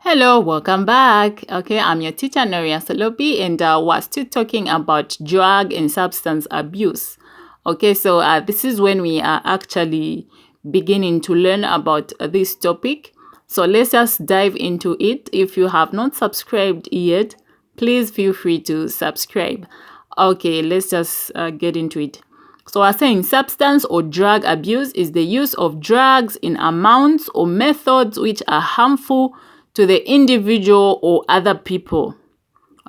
Hello, welcome back. Okay, I'm your teacher Noria Salopi, and we're still talking about drug and substance abuse. Okay, so this is when we are actually beginning to learn about this topic. So let's just dive into it. If you have not subscribed yet, please feel free to subscribe. Okay, let's just get into it. So we're saying substance or drug abuse is the use of drugs in amounts or methods which are harmful to the individual or other people.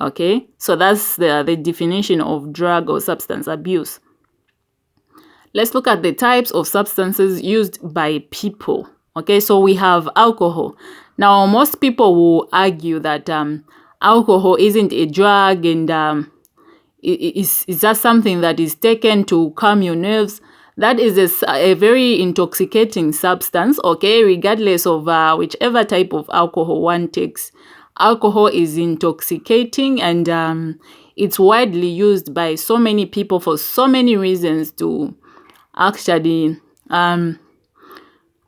Okay, so that's the definition of drug or substance abuse. Let's look at the types of substances used by people. Okay, so we have alcohol. Now, most people will argue that alcohol isn't a drug and it's just something that is taken to calm your nerves. That is a very intoxicating substance, okay, regardless of whichever type of alcohol one takes. Alcohol is intoxicating and it's widely used by so many people for so many reasons to actually, I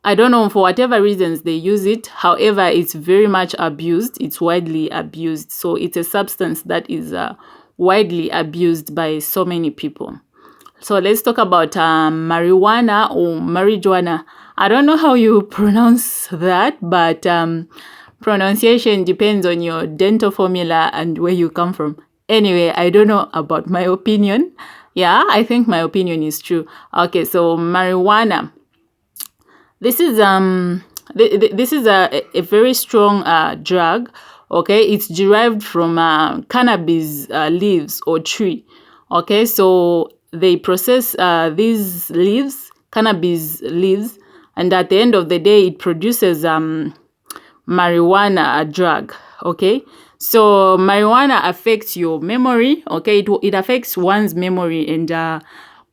don't know, for whatever reasons they use it. However, it's very much abused. It's widely abused. So it's a substance that is widely abused by so many people. So let's talk about marijuana or marijuana. I don't know how you pronounce that, but pronunciation depends on your dental formula and where you come from. Anyway, I don't know about my opinion. Yeah, I think my opinion is true. Okay, so marijuana. This is this is a very strong drug. Okay, it's derived from cannabis leaves or tree. Okay, so they process these leaves, cannabis leaves, and at the end of the day, it produces marijuana, a drug. Okay, so marijuana affects your memory. Okay, it affects one's memory and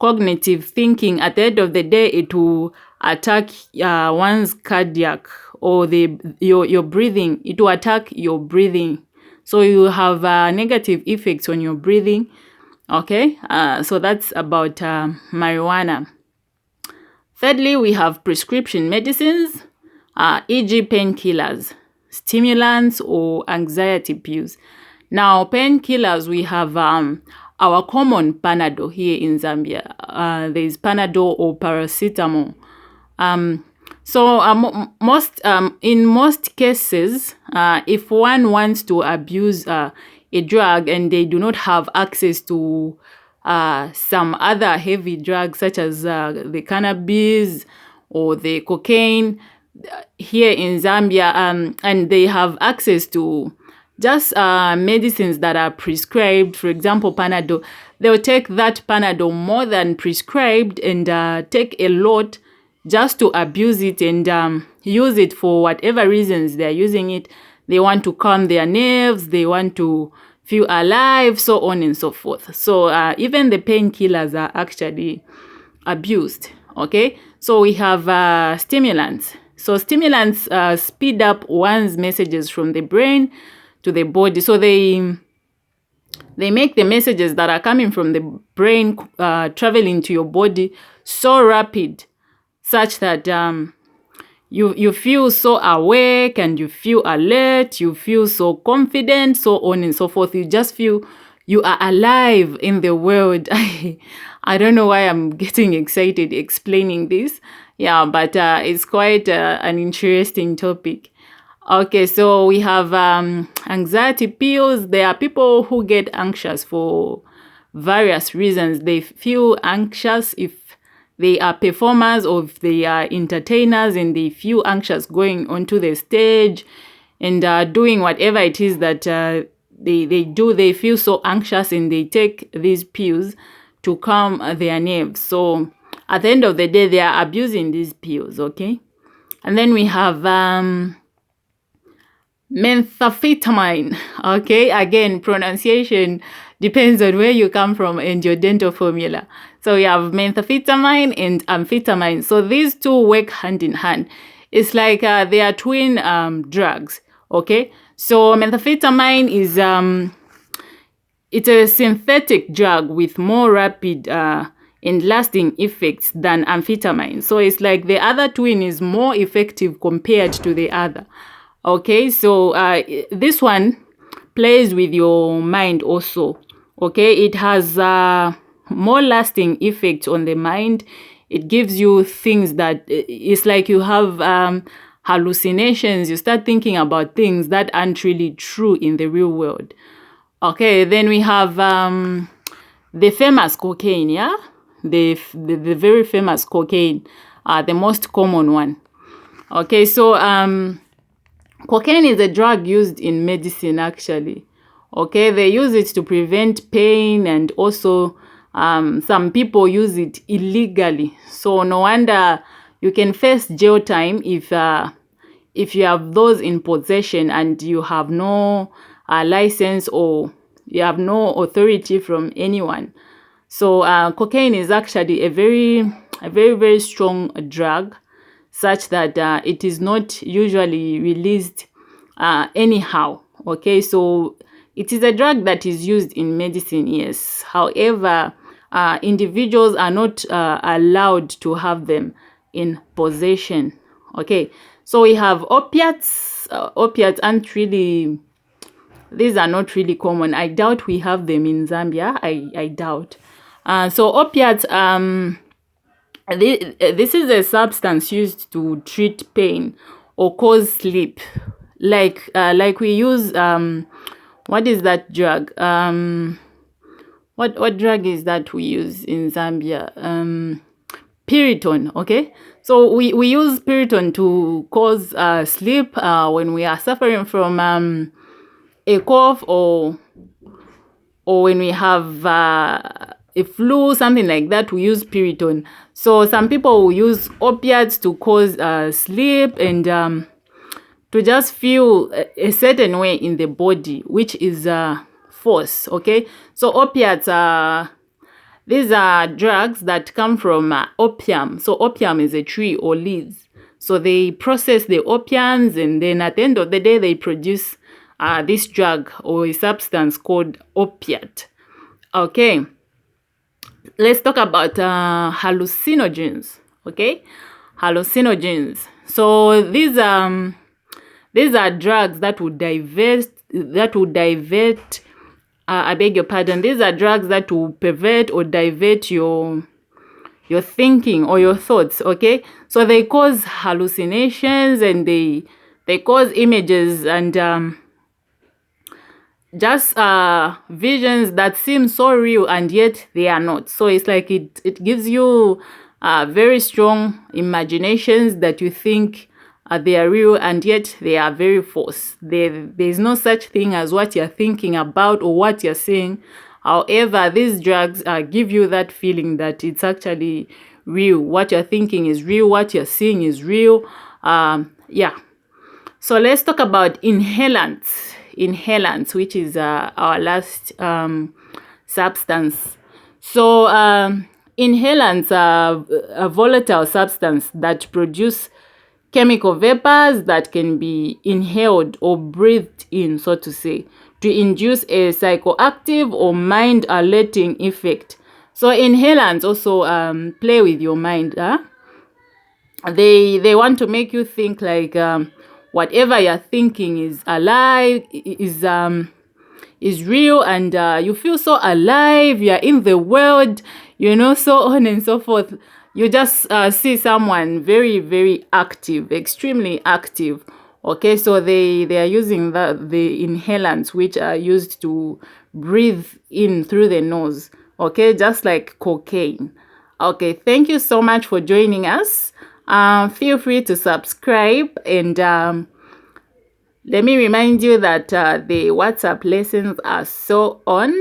cognitive thinking. At the end of the day, it will attack one's cardiac or your breathing. It will attack your breathing. So you have negative effects on your breathing. Okay, so that's about marijuana. Thirdly, we have prescription medicines, e.g. painkillers, stimulants, or anxiety pills. Now, painkillers, we have our common Panadol here in Zambia. There is Panadol or paracetamol. In most cases, if one wants to abuse a drug and they do not have access to some other heavy drugs such as the cannabis or the cocaine here in Zambia, and they have access to just medicines that are prescribed, for example, Panadol, they'll take that Panadol more than prescribed and take a lot just to abuse it and use it for whatever reasons they're using it. They want to calm their nerves, they want to feel alive, so on and so forth. So even the painkillers are actually abused, okay? So we have stimulants. So stimulants speed up one's messages from the brain to the body. So they make the messages that are coming from the brain traveling to your body so rapid, such that you feel so awake and you feel alert, you feel so confident, so on and so forth. You just feel you are alive in the world. I don't know why I'm getting excited explaining this. Yeah, but it's quite an interesting topic. Okay, so we have anxiety pills. There are people who get anxious for various reasons. They feel anxious if they are performers or if they are entertainers, and they feel anxious going onto the stage and doing whatever it is that they do. They feel so anxious and they take these pills to calm their nerves. So at the end of the day, they are abusing these pills, okay? And then we have methamphetamine, okay? Again, pronunciation depends on where you come from and your dental formula. So we have methamphetamine and amphetamine. So these two work hand in hand. It's like they are twin drugs, okay? So methamphetamine is it's a synthetic drug with more rapid and lasting effects than amphetamine. So it's like the other twin is more effective compared to the other. Okay, so this one plays with your mind also. Okay, it has more lasting effects on the mind. It gives you things that it's like you have hallucinations. You start thinking about things that aren't really true in the real world. Okay, then we have the famous cocaine, yeah? The very famous cocaine, the most common one. Okay, so cocaine is a drug used in medicine actually. Okay, they use it to prevent pain, and also some people use it illegally. So no wonder you can face jail time if you have those in possession and you have no license, or you have no authority from anyone. So cocaine is actually a very strong drug, such that it is not usually released anyhow. Okay, so it is a drug that is used in medicine, yes. However, individuals are not allowed to have them in possession. Okay, so we have opiates. Opiates aren't really, these are not really common. I doubt we have them in Zambia. I doubt. So opiates, this is a substance used to treat pain or cause sleep. Like we use what is that drug? What drug is that we use in Zambia? Piriton, okay? So we use Piriton to cause sleep when we are suffering from a cough, or when we have a flu, something like that, we use Piriton. So some people will use opiates to cause sleep, and to just feel a certain way in the body, which is force, okay? So opiates are, these are drugs that come from opium. So opium is a tree or leaves. So they process the opiums, and then at the end of the day, they produce this drug or a substance called opiate. Okay, let's talk about hallucinogens. Okay, hallucinogens. So these are drugs that would divert. I beg your pardon. These are drugs that will pervert or divert your thinking or your thoughts. Okay, so they cause hallucinations, and they cause images, and just visions that seem so real and yet they are not. So it's like it gives you very strong imaginations that you think they are real, and yet they are very false. There's no such thing as what you're thinking about or what you're saying. However, these drugs give you that feeling that it's actually real. What you're thinking is real. What you're seeing is real. Yeah. So let's talk about inhalants. Inhalants, which is our last substance. So inhalants are a volatile substance that produce chemical vapors that can be inhaled or breathed in, so to say, to induce a psychoactive or mind alerting effect. So inhalants also play with your mind. They want to make you think like whatever you're thinking is alive, is real, and you feel so alive, you're in the world, so on and so forth. You just see someone very active, extremely active. Okay, so they are using the inhalants, which are used to breathe in through the nose. Okay, just like cocaine. Okay, thank you so much for joining us. Feel free to subscribe, and let me remind you that the WhatsApp lessons are so on.